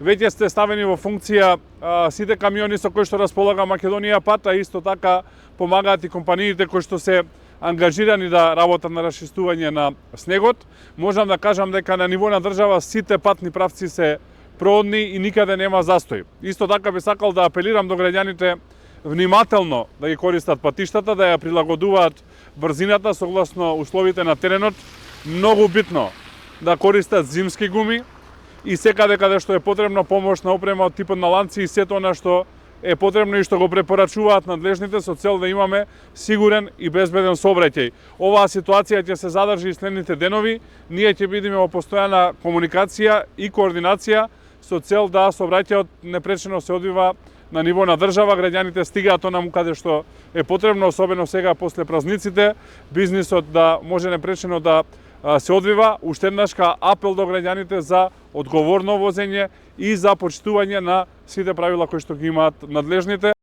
веќе сте ставени во функција сите камиони со кои што располага Македонија пат, а исто така помагаат и компаниите кои што се ангажирани да работат на расчистување на снегот. Можам да кажам дека на ниво на држава сите патни правци се проодни и никаде нема застој. Исто така би сакал да апелирам до граѓаните внимателно да ги користат патиштата, да ја прилагодуваат брзината согласно условите на теренот. Многу битно да користат зимски гуми и секаде каде што е потребно помошна опрема од типот на ланци и сето она што е потребно и што го препорачуваат надлежните со цел да имаме сигурен и безбеден сообраќај. Оваа ситуација ќе се задржи и следните денови. Ние ќе бидеме во постојана комуникација и координација со цел да сообраќајот непречено се одвива на ниво на држава, граѓаните стигаат онаму каде што е потребно, особено сега после празниците, бизнисот да може непречено да се одвива. Уште еднашка апел до граѓаните за одговорно возење и за почитување на сите правила кои што ги имаат надлежните.